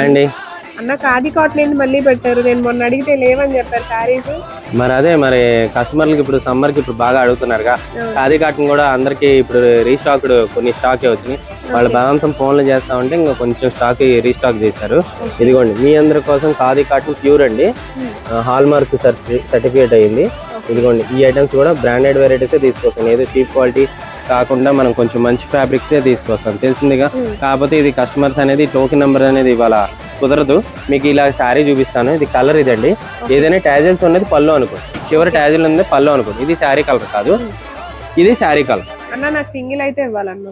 అండి అన్న ఖాదీ కాటన్ మళ్ళీ పెట్టారు. నేను మొన్న అడిగితే లేవని చెప్పారు శారీస్. మరి అదే మరి కస్టమర్లకి ఇప్పుడు సమ్మర్ కి ఇప్పుడు బాగా అడుగుతున్నారుగా. ఖాదీ కాటన్ కూడా అందరికి ఇప్పుడు రీస్టాక్డ్ కొన్ని స్టాకే వచ్చినాయి. వాళ్ళు బలవంతం ఫోన్లు చేస్తా ఉంటే ఇంకా కొంచెం స్టాక్ రీస్టాక్ చేశారు. ఇదిగోండి మీ అందరి కోసం ఖాదీ కాటన్ ప్యూర్ అండి, హాల్ మార్క్ సర్టిఫికేట్ అయ్యింది. ఇదిగోండి ఈ ఐటమ్స్ కూడా బ్రాండెడ్ వెరైటీస్ తీసుకోవచ్చు. ఏదో చీప్ క్వాలిటీ కాకుండా మనం కొంచెం మంచి ఫ్యాబ్రిక్స్ తీసుకొస్తాం తెలిసిందిగా. కాకపోతే ఇది కస్టమర్స్ అనేది టోకెన్ నెంబర్ అనేది ఇవాళ కుదరదు. మీకు ఇలా శారీ చూపిస్తాను. ఇది కలర్ ఇదండి. ఏదైనా ట్యాజిల్స్ ఉన్నది పళ్ళు అనుకోండి, చివరి ట్యాజిల్ ఉంది పళ్ళు అనుకోండి. ఇది శారీ కలర్ కాదు, ఇది శారీ కలర్. అన్న నాకు సింగిల్ అయితే ఇవ్వాలన్న.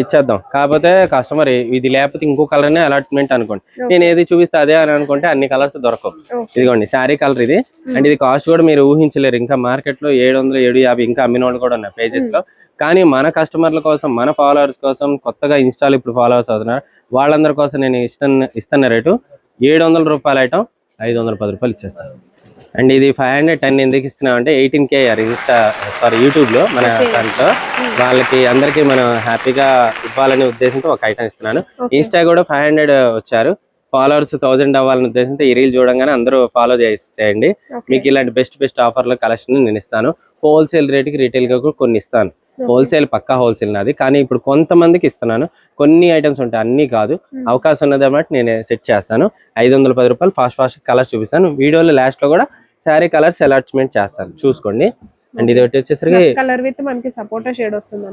ఇచ్చేద్దాం. కాకపోతే కస్టమర్ ఇది లేకపోతే ఇంకో కలర్ నే అలాట్మెంట్ అనుకోండి. నేను ఏది చూపిస్తే అదే అని అనుకుంటే అన్ని కలర్స్ దొరకవు. ఇదిగోండి శారీ కలర్ ఇది. అండ్ ఇది కాస్ట్ కూడా మీరు ఊహించలేరు. ఇంకా మార్కెట్ లో 700, 750 ఇంకా అమ్మిన వాళ్ళు కూడా ఉన్నాయి పేజెస్ లో. కానీ మన కస్టమర్ల కోసం, మన ఫాలోవర్స్ కోసం, కొత్తగా ఇన్స్టాల్ ఇప్పుడు ఫాలోవర్స్ అవుతున్నారు వాళ్ళందరి కోసం నేను ఇస్తున్న రేటు 700 రూపాయల ఐటమ్ 510 రూపాయలు ఇచ్చేస్తాను. అండ్ ఇది 510 ఎందుకు ఇస్తున్నాం అంటే 18K యూట్యూబ్ లో మన దాంట్లో వాళ్ళకి అందరికి మనం హ్యాపీగా ఇవ్వాలనే ఉద్దేశంతో ఒక ఐటమ్ ఇస్తున్నాను. ఇన్స్టా కూడా 500 వచ్చారు ఫాలోవర్స్, 1000 అవ్వాలనే ఉద్దేశంతో ఈ రీల్ చూడంగానే అందరూ ఫాలో చేసేయండి. మీకు ఇలాంటి బెస్ట్ ఆఫర్ల కలెక్షన్ నేను ఇస్తాను. హోల్సేల్ రేట్కి రీటైల్ గా కూడా కొన్ని ఇస్తాను. హోల్సేల్ పక్కా హోల్సేల్ నాది, కానీ ఇప్పుడు కొంతమందికి ఇస్తున్నాను. కొన్ని ఐటమ్స్ ఉంటాయి, అన్ని కాదు. అవకాశం ఉన్నది అన్నమాట నేను సెట్ చేస్తాను. 510 రూపాయలు. ఫాస్ట్ కలర్స్ చూపిస్తాను వీడియోలో. లాస్ట్ లో కూడా శారీ కలర్స్ అలాట్మెంట్ చేస్తాను, చూసుకోండి. అండ్ ఇది వచ్చేసరికి కలర్ విత్ మనకి సపోటా షేడ్ వస్తుంది,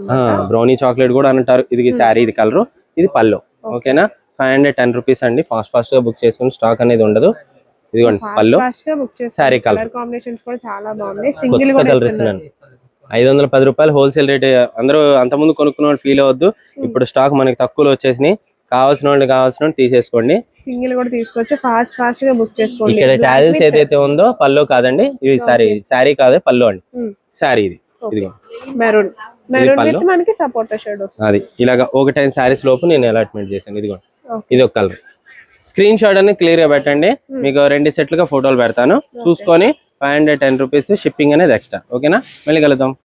బ్రౌనీ చాక్లెట్ కూడా అంటారు. ఇది శారీ, ఇది కలర్, ఇది పళ్ళు. ఓకేనా, 510 రూపీస్ అండి. ఫాస్ట్ గా బుక్ చేసుకుని స్టాక్ అనేది ఉండదు. ఇదిగోండి పళ్ళు, శారీ కలర్ కాంబినేషన్స్ కూడా చాలా బాగున్నాయి. సింగిల్ కూడా కలర్ ఇస్తున్నాను. 510 రూపాయలు హోల్సేల్ రేట్. అందరూ అంతకుముందు కొనుక్కున్న వాళ్ళు ఫీల్ అవ్వద్దు. ఇప్పుడు స్టాక్ మనకి తక్కువలో వచ్చేసినాయి. కావాల్సిన వాళ్ళు తీసేసుకోండి. సింగిల్ కూడా తీసుకోవచ్చు. ఫాస్ట్ గా బుక్ చేసుకోండి. ఇక్కడ టాజిల్స్ ఏదైతే ఉందో పళ్ళు కాదండి, ఇది శారీ కాదు, పళ్ళు అండి. శారీ ఇది, ఇదిగో మెరూన్ విత్ మనకి సపోటా షేడ్ వస్తుంది. అది ఇలాగా ఒక 10 శారీస్ లోపు నేను అలాట్మెంట్ చేశాను. ఇదిగో ఇది ఒక కలర్. స్క్రీన్ షాట్ అనేది క్లియర్ గా పెట్టండి. మీకు 2 సెట్లుగా ఫోటోలు పెడతాను, చూసుకొని 510 రూపీస్. షిప్పింగ్ అనేది ఎక్స్ట్రా. ఓకేనా, మళ్ళీ కలుద్దాం.